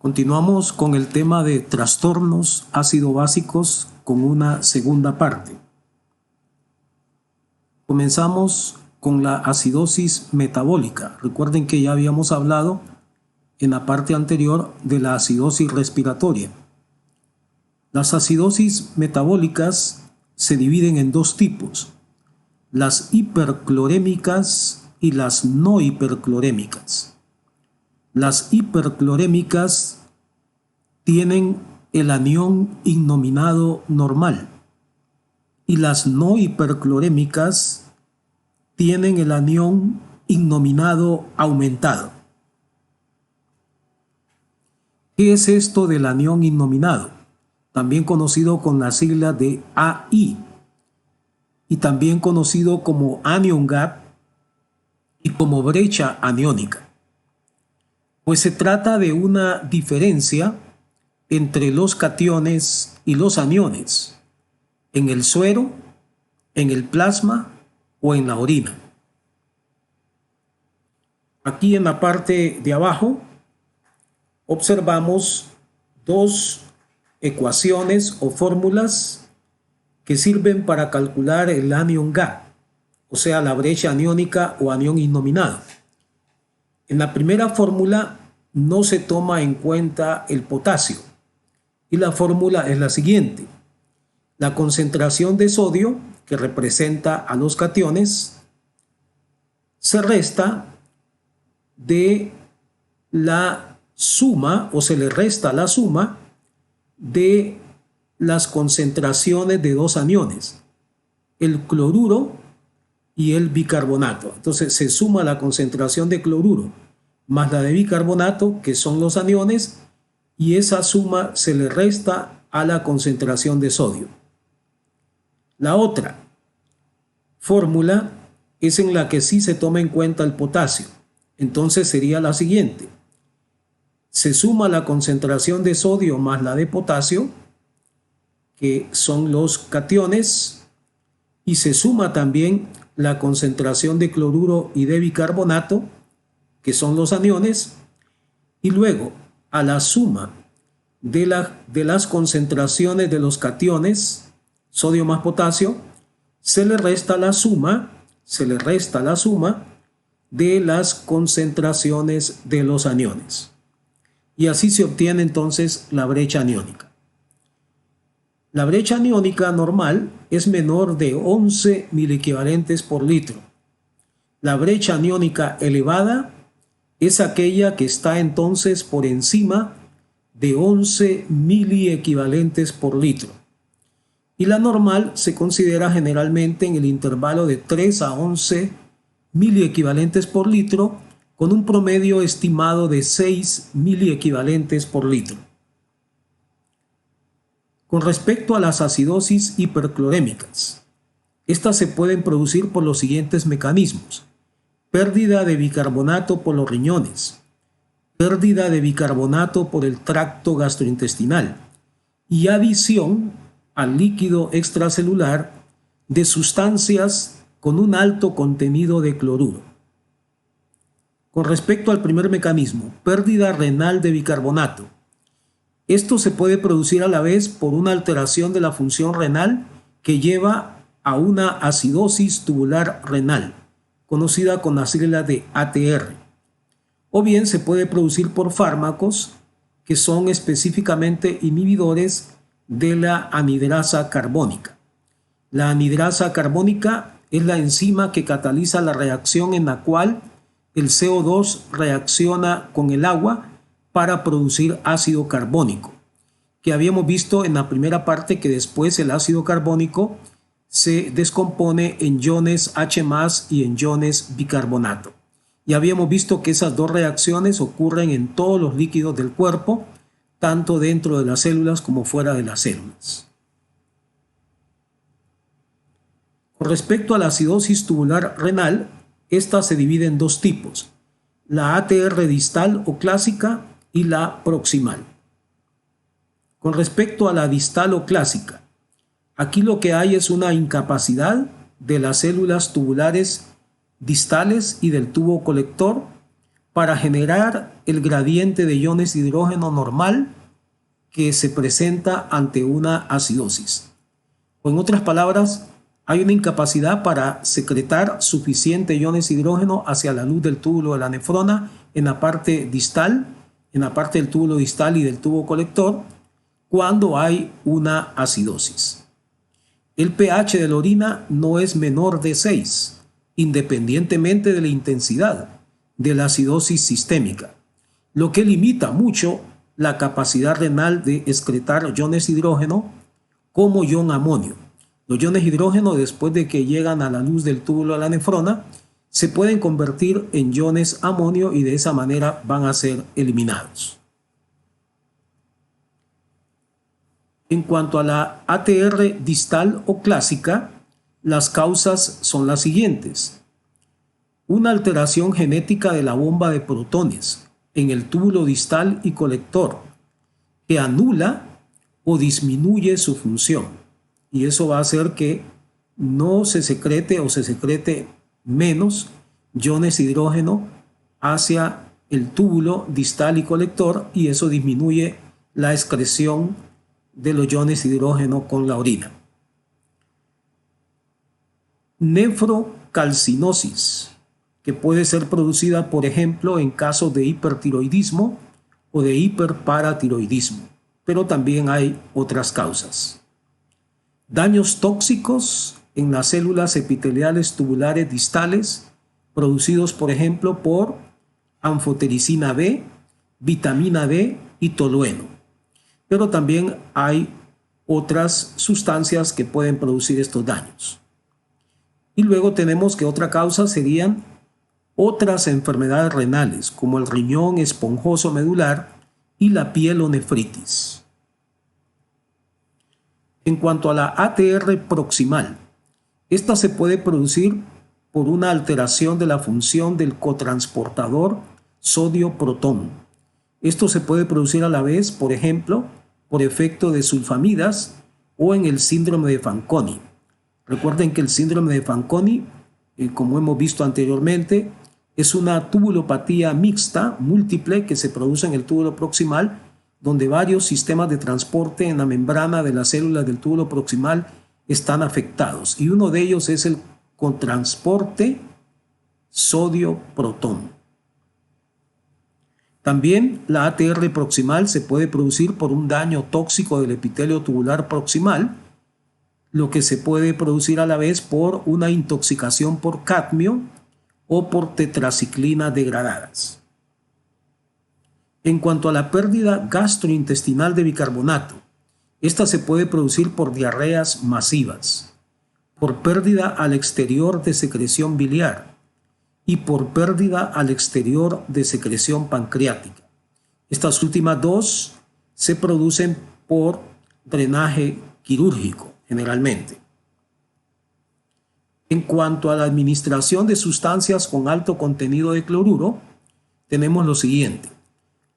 Continuamos con el tema de trastornos ácido-básicos con una segunda parte. Comenzamos con la acidosis metabólica. Recuerden que ya habíamos hablado en la parte anterior de la acidosis respiratoria. Las acidosis metabólicas se dividen en dos tipos: las hiperclorémicas y las no hiperclorémicas. Las hiperclorémicas tienen el anión innominado normal y las no hiperclorémicas tienen el anión innominado aumentado. ¿Qué es esto del anión innominado? También conocido con la sigla de AI y también conocido como anion gap y como brecha aniónica. Pues se trata de una diferencia entre los cationes y los aniones en el suero, en el plasma o en la orina. Aquí en la parte de abajo observamos dos ecuaciones o fórmulas que sirven para calcular el anion gap, o sea, la brecha aniónica o anión innominado. En la primera fórmula no se toma en cuenta el potasio y la fórmula es la siguiente: la concentración de sodio, que representa a los cationes, se resta de la suma, o se le resta la suma de las concentraciones de dos aniones, el cloruro y el bicarbonato. Entonces se suma la concentración de cloruro más la de bicarbonato, que son los aniones, y esa suma se le resta a la concentración de sodio. La otra fórmula es en la que sí se toma en cuenta el potasio. Entonces sería la siguiente: se suma la concentración de sodio más la de potasio, que son los cationes, y se suma también la concentración de cloruro y de bicarbonato, que son los aniones, y luego a la suma de las concentraciones de los cationes, sodio más potasio, se le resta la suma de las concentraciones de los aniones. Y así se obtiene entonces la brecha aniónica. La brecha aniónica normal es menor de 11 miliequivalentes por litro. La brecha aniónica elevada es aquella que está entonces por encima de 11 miliequivalentes por litro. Y la normal se considera generalmente en el intervalo de 3 a 11 miliequivalentes por litro, con un promedio estimado de 6 miliequivalentes por litro. Con respecto a las acidosis hiperclorémicas, estas se pueden producir por los siguientes mecanismos: pérdida de bicarbonato por los riñones, pérdida de bicarbonato por el tracto gastrointestinal y adición al líquido extracelular de sustancias con un alto contenido de cloruro. Con respecto al primer mecanismo, pérdida renal de bicarbonato, esto se puede producir a la vez por una alteración de la función renal que lleva a una acidosis tubular renal, conocida con la sigla de ATR, o bien se puede producir por fármacos que son específicamente inhibidores de la anhidrasa carbónica. La anhidrasa carbónica es la enzima que cataliza la reacción en la cual el CO2 reacciona con el agua para producir ácido carbónico, que habíamos visto en la primera parte que después el ácido carbónico se descompone en iones H+ y en iones bicarbonato. Y habíamos visto que esas dos reacciones ocurren en todos los líquidos del cuerpo, tanto dentro de las células como fuera de las células. Con respecto a la acidosis tubular renal, esta se divide en dos tipos: la ATR distal o clásica y la proximal. Con respecto a la distal o clásica, aquí lo que hay es una incapacidad de las células tubulares distales y del tubo colector para generar el gradiente de iones de hidrógeno normal que se presenta ante una acidosis. O en otras palabras, hay una incapacidad para secretar suficiente iones de hidrógeno hacia la luz del túbulo de la nefrona en la parte distal, en la parte del túbulo distal y del tubo colector, cuando hay una acidosis. El pH de la orina no es menor de 6, independientemente de la intensidad de la acidosis sistémica, lo que limita mucho la capacidad renal de excretar iones de hidrógeno como ion amonio. Los iones de hidrógeno, después de que llegan a la luz del túbulo de la nefrona, se pueden convertir en iones amonio y de esa manera van a ser eliminados. En cuanto a la ATR distal o clásica, las causas son las siguientes. Una alteración genética de la bomba de protones en el túbulo distal y colector que anula o disminuye su función. Y eso va a hacer que no se secrete o se secrete menos iones de hidrógeno hacia el túbulo distal y colector, y eso disminuye la excreción de los iones de hidrógeno con la orina. Nefrocalcinosis, que puede ser producida, por ejemplo, en casos de hipertiroidismo o de hiperparatiroidismo, pero también hay otras causas. Daños tóxicos en las células epiteliales tubulares distales, producidos, por ejemplo, por anfotericina B, vitamina D y tolueno. Pero también hay otras sustancias que pueden producir estos daños. Y luego tenemos que otra causa serían otras enfermedades renales, como el riñón esponjoso medular y la pielonefritis. En cuanto a la ATR proximal, esta se puede producir por una alteración de la función del cotransportador sodio-protón. Esto se puede producir a la vez, por ejemplo, por efecto de sulfamidas o en el síndrome de Fanconi. Recuerden que el síndrome de Fanconi, como hemos visto anteriormente, es una tubulopatía mixta múltiple que se produce en el túbulo proximal, donde varios sistemas de transporte en la membrana de las células del túbulo proximal están afectados, y uno de ellos es el cotransporte sodio-protón. También la ATR proximal se puede producir por un daño tóxico del epitelio tubular proximal, lo que se puede producir a la vez por una intoxicación por cadmio o por tetraciclinas degradadas. En cuanto a la pérdida gastrointestinal de bicarbonato, esta se puede producir por diarreas masivas, por pérdida al exterior de secreción biliar y por pérdida al exterior de secreción pancreática. Estas últimas dos se producen por drenaje quirúrgico, generalmente. En cuanto a la administración de sustancias con alto contenido de cloruro, tenemos lo siguiente.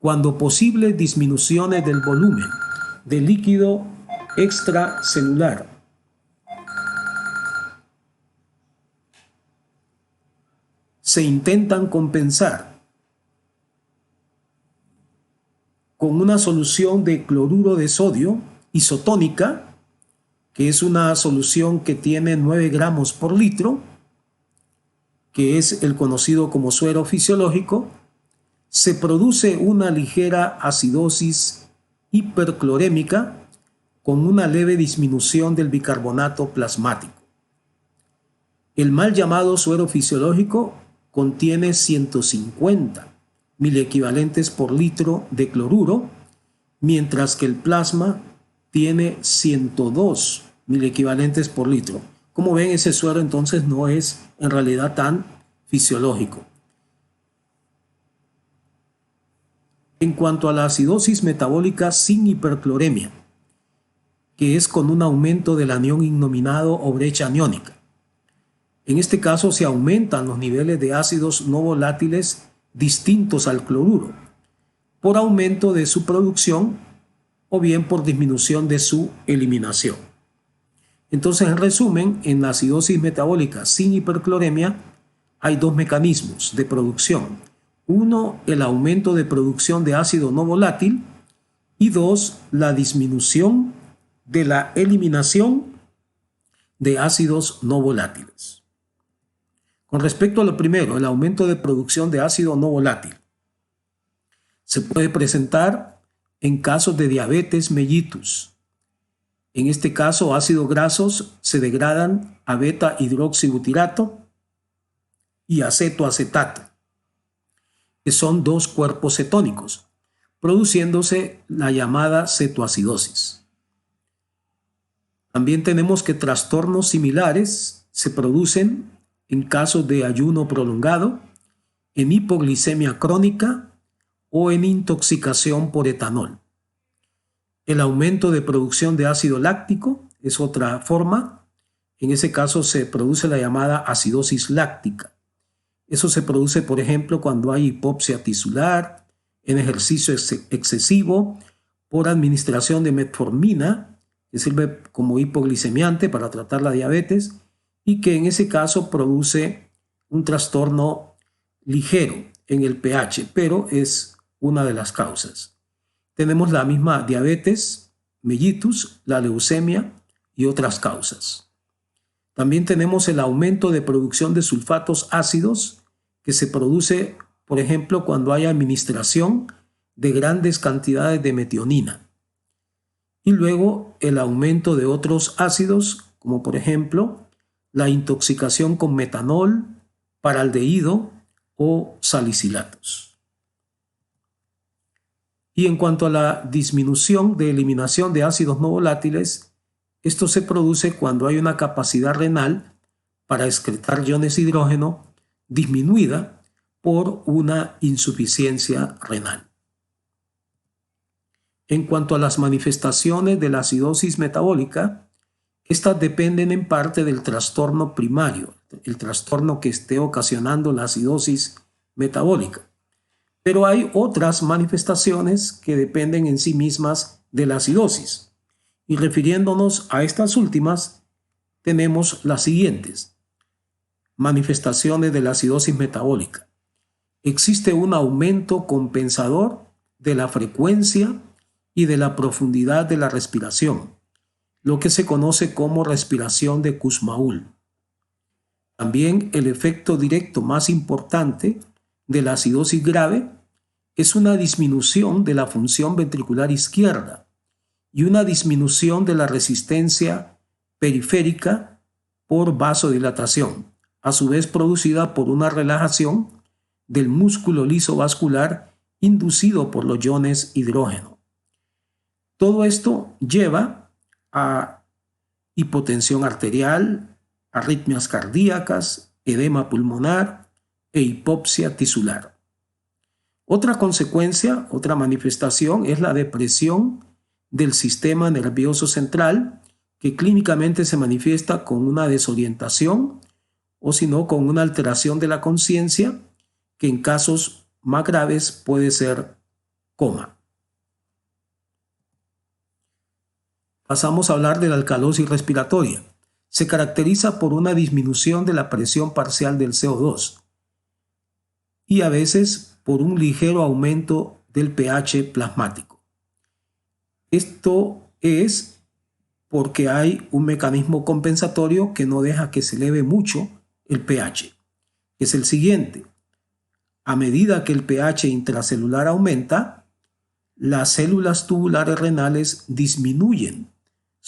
Cuando posibles disminuciones del volumen de líquido extracelular se intentan compensar con una solución de cloruro de sodio isotónica, que es una solución que tiene 9 gramos por litro, que es el conocido como suero fisiológico, se produce una ligera acidosis hiperclorémica con una leve disminución del bicarbonato plasmático. El mal llamado suero fisiológico contiene 150 miliequivalentes por litro de cloruro, mientras que el plasma tiene 102 miliequivalentes por litro. Como ven, ese suero entonces no es en realidad tan fisiológico. En cuanto a la acidosis metabólica sin hipercloremia, que es con un aumento del anión innominado o brecha aniónica. En este caso se aumentan los niveles de ácidos no volátiles distintos al cloruro, por aumento de su producción o bien por disminución de su eliminación. Entonces, en resumen, en la acidosis metabólica sin hipercloremia hay dos mecanismos de producción. Uno, el aumento de producción de ácido no volátil y dos, la disminución de la eliminación de ácidos no volátiles. Con respecto a lo primero, el aumento de producción de ácido no volátil se puede presentar en casos de diabetes mellitus. En este caso, ácidos grasos se degradan a beta-hidroxibutirato y acetoacetato, que son dos cuerpos cetónicos, produciéndose la llamada cetoacidosis. También tenemos que trastornos similares se producen en casos de ayuno prolongado, en hipoglicemia crónica o en intoxicación por etanol. El aumento de producción de ácido láctico es otra forma. En ese caso se produce la llamada acidosis láctica. Eso se produce, por ejemplo, cuando hay hipoxia tisular, en ejercicio excesivo, por administración de metformina, que sirve como hipoglicemiante para tratar la diabetes, y que en ese caso produce un trastorno ligero en el pH, pero es una de las causas. Tenemos la misma diabetes mellitus, la leucemia y otras causas. También tenemos el aumento de producción de sulfatos ácidos que se produce, por ejemplo, cuando hay administración de grandes cantidades de metionina. Y luego el aumento de otros ácidos, como por ejemplo la intoxicación con metanol, paraldehído o salicilatos. Y en cuanto a la disminución de eliminación de ácidos no volátiles, esto se produce cuando hay una capacidad renal para excretar iones de hidrógeno disminuida por una insuficiencia renal. En cuanto a las manifestaciones de la acidosis metabólica, estas dependen en parte del trastorno primario, el trastorno que esté ocasionando la acidosis metabólica. Pero hay otras manifestaciones que dependen en sí mismas de la acidosis. Y refiriéndonos a estas últimas, tenemos las siguientes. Manifestaciones de la acidosis metabólica. Existe un aumento compensador de la frecuencia y de la profundidad de la respiración, lo que se conoce como respiración de Kussmaul. También el efecto directo más importante de la acidosis grave es una disminución de la función ventricular izquierda y una disminución de la resistencia periférica por vasodilatación, a su vez producida por una relajación del músculo liso vascular inducido por los iones hidrógeno. Todo esto lleva a hipotensión arterial, arritmias cardíacas, edema pulmonar e hipoxia tisular. Otra consecuencia, otra manifestación es la depresión del sistema nervioso central, que clínicamente se manifiesta con una desorientación o si no con una alteración de la conciencia, que en casos más graves puede ser coma. Pasamos a hablar de la alcalosis respiratoria. Se caracteriza por una disminución de la presión parcial del CO2 y a veces por un ligero aumento del pH plasmático. Esto es porque hay un mecanismo compensatorio que no deja que se eleve mucho el pH. Es el siguiente. A medida que el pH intracelular aumenta, las células tubulares renales disminuyen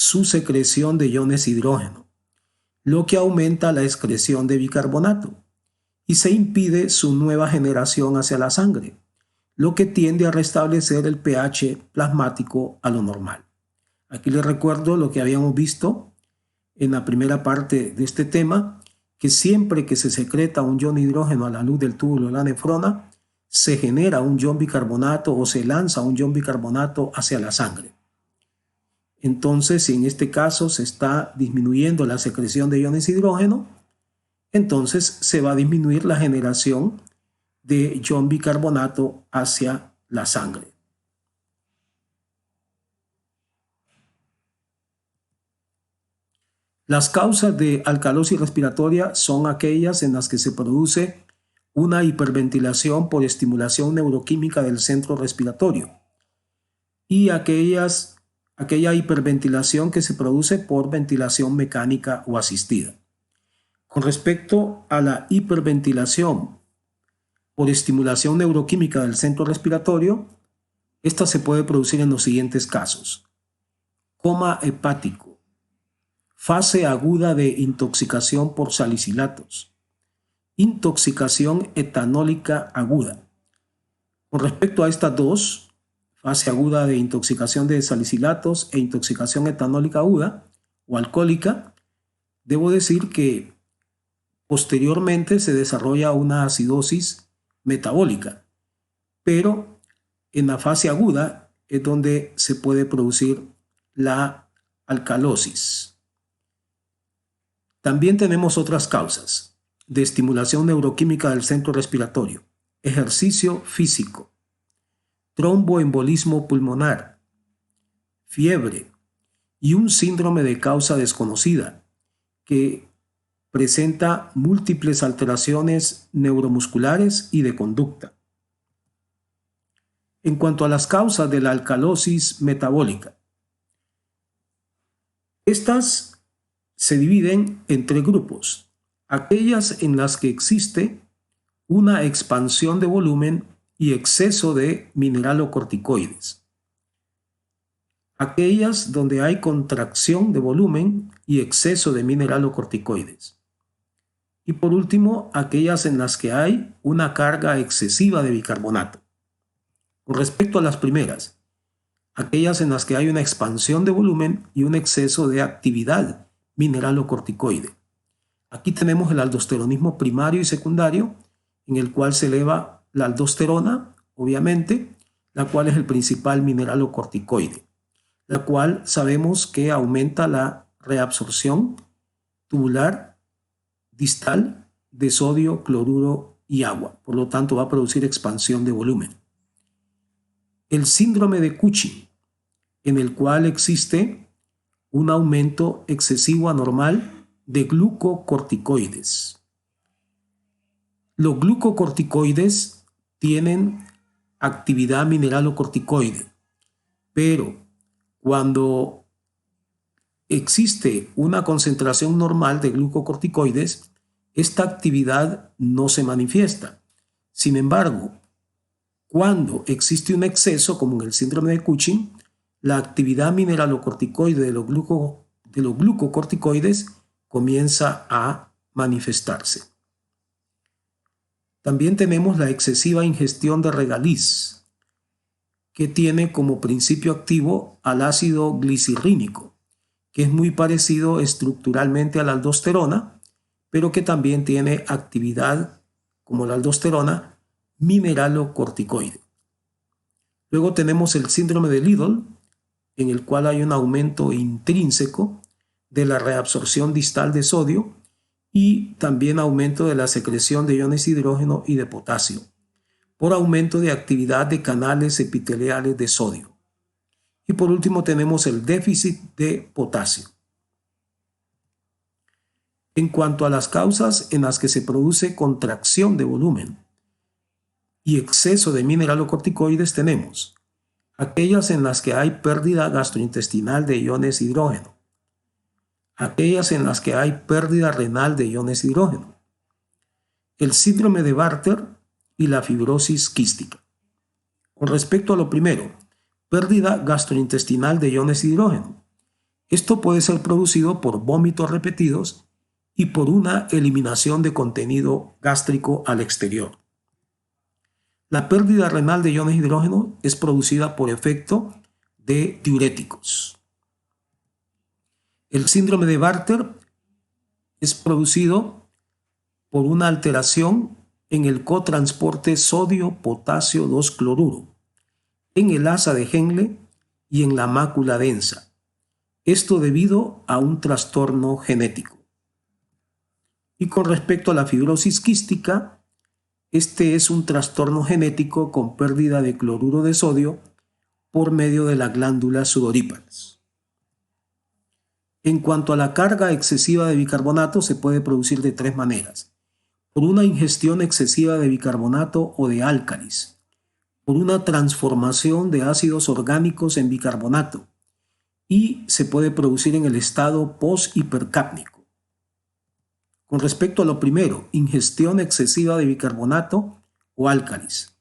su secreción de iones de hidrógeno, lo que aumenta la excreción de bicarbonato y se impide su nueva generación hacia la sangre, lo que tiende a restablecer el pH plasmático a lo normal. Aquí les recuerdo lo que habíamos visto en la primera parte de este tema, que siempre que se secreta un ion de hidrógeno a la luz del túbulo de la nefrona, se genera un ion bicarbonato o se lanza un ion bicarbonato hacia la sangre. Entonces, si en este caso se está disminuyendo la secreción de iones de hidrógeno, entonces se va a disminuir la generación de ion bicarbonato hacia la sangre. Las causas de alcalosis respiratoria son aquellas en las que se produce una hiperventilación por estimulación neuroquímica del centro respiratorio y aquella hiperventilación que se produce por ventilación mecánica o asistida. Con respecto a la hiperventilación por estimulación neuroquímica del centro respiratorio, esta se puede producir en los siguientes casos: coma hepático, fase aguda de intoxicación por salicilatos, intoxicación etanólica aguda. Con respecto a estas dos, fase aguda de intoxicación de salicilatos e intoxicación etanólica aguda o alcohólica, debo decir que posteriormente se desarrolla una acidosis metabólica, pero en la fase aguda es donde se puede producir la alcalosis. También tenemos otras causas de estimulación neuroquímica del centro respiratorio: ejercicio físico, tromboembolismo pulmonar, fiebre y un síndrome de causa desconocida que presenta múltiples alteraciones neuromusculares y de conducta. En cuanto a las causas de la alcalosis metabólica, estas se dividen en tres grupos: aquellas en las que existe una expansión de volumen y exceso de mineralocorticoides, aquellas donde hay contracción de volumen y exceso de mineralocorticoides, y por último, aquellas en las que hay una carga excesiva de bicarbonato. Con respecto a las primeras, aquellas en las que hay una expansión de volumen y un exceso de actividad mineralocorticoide. Aquí tenemos el aldosteronismo primario y secundario, en el cual se eleva la aldosterona, obviamente, la cual es el principal mineralocorticoide, la cual sabemos que aumenta la reabsorción tubular distal de sodio, cloruro y agua. Por lo tanto, va a producir expansión de volumen. El síndrome de Cushing, en el cual existe un aumento excesivo anormal de glucocorticoides. Los glucocorticoides tienen actividad mineralocorticoide, pero cuando existe una concentración normal de glucocorticoides, esta actividad no se manifiesta. Sin embargo, cuando existe un exceso, como en el síndrome de Cushing, la actividad mineralocorticoide de los glucocorticoides comienza a manifestarse. También tenemos la excesiva ingestión de regaliz, que tiene como principio activo al ácido glicirrínico, que es muy parecido estructuralmente a la aldosterona, pero que también tiene actividad, como la aldosterona, mineralocorticoide. Luego tenemos el síndrome de Liddle, en el cual hay un aumento intrínseco de la reabsorción distal de sodio y también aumento de la secreción de iones de hidrógeno y de potasio, por aumento de actividad de canales epiteliales de sodio. Y por último tenemos el déficit de potasio. En cuanto a las causas en las que se produce contracción de volumen y exceso de mineralocorticoides, tenemos aquellas en las que hay pérdida gastrointestinal de iones de hidrógeno, aquellas en las que hay pérdida renal de iones de hidrógeno, el síndrome de Bartter y la fibrosis quística. Con respecto a lo primero, pérdida gastrointestinal de iones de hidrógeno. Esto puede ser producido por vómitos repetidos y por una eliminación de contenido gástrico al exterior. La pérdida renal de iones de hidrógeno es producida por efecto de diuréticos. El síndrome de Bartter es producido por una alteración en el cotransporte sodio-potasio 2-cloruro, en el asa de Henle y en la mácula densa. Esto debido a un trastorno genético. Y con respecto a la fibrosis quística, este es un trastorno genético con pérdida de cloruro de sodio por medio de las glándulas sudoríparas. En cuanto a la carga excesiva de bicarbonato, se puede producir de tres maneras: por una ingestión excesiva de bicarbonato o de álcalis, por una transformación de ácidos orgánicos en bicarbonato, y se puede producir en el estado post-hipercápnico. Con respecto a lo primero, ingestión excesiva de bicarbonato o álcalis.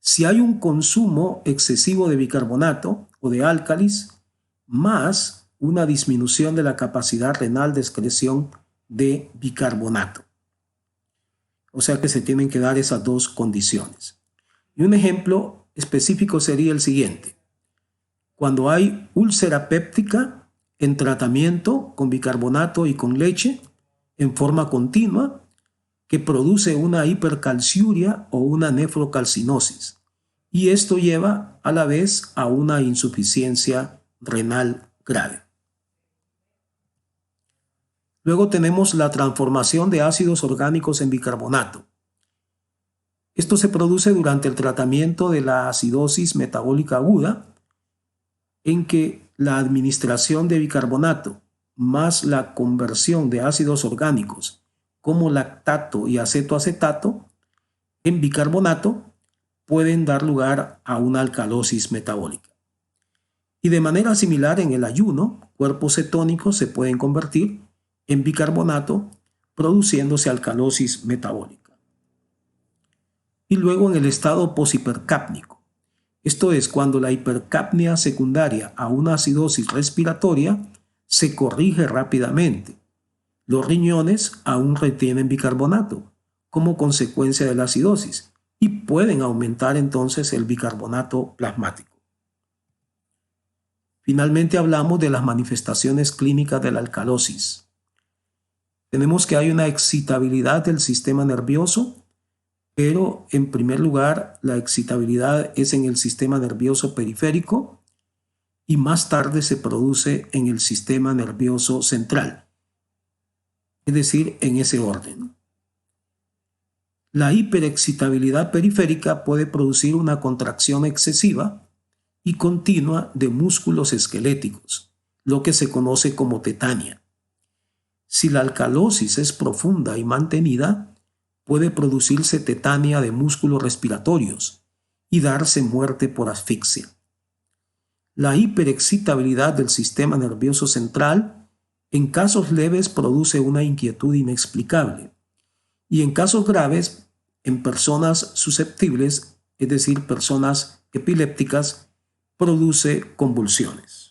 Si hay un consumo excesivo de bicarbonato o de álcalis, más una disminución de la capacidad renal de excreción de bicarbonato. O sea que se tienen que dar esas dos condiciones. Y un ejemplo específico sería el siguiente. Cuando hay úlcera péptica en tratamiento con bicarbonato y con leche en forma continua, que produce una hipercalciuria o una nefrocalcinosis. Y esto lleva a la vez a una insuficiencia renal grave. Luego tenemos la transformación de ácidos orgánicos en bicarbonato. Esto se produce durante el tratamiento de la acidosis metabólica aguda, en que la administración de bicarbonato más la conversión de ácidos orgánicos como lactato y acetoacetato en bicarbonato pueden dar lugar a una alcalosis metabólica. Y de manera similar en el ayuno, cuerpos cetónicos se pueden convertir en bicarbonato produciéndose alcalosis metabólica. Y luego en el estado poshipercápnico. Esto es cuando la hipercapnia secundaria a una acidosis respiratoria se corrige rápidamente. Los riñones aún retienen bicarbonato como consecuencia de la acidosis y pueden aumentar entonces el bicarbonato plasmático. Finalmente hablamos de las manifestaciones clínicas de la alcalosis. Tenemos que hay una excitabilidad del sistema nervioso, pero en primer lugar la excitabilidad es en el sistema nervioso periférico y más tarde se produce en el sistema nervioso central. Es decir, en ese orden. La hiperexcitabilidad periférica puede producir una contracción excesiva y continua de músculos esqueléticos, lo que se conoce como tetania. Si la alcalosis es profunda y mantenida, puede producirse tetania de músculos respiratorios y darse muerte por asfixia. La hiperexcitabilidad del sistema nervioso central en casos leves produce una inquietud inexplicable y en casos graves, en personas susceptibles, es decir, personas epilépticas, produce convulsiones.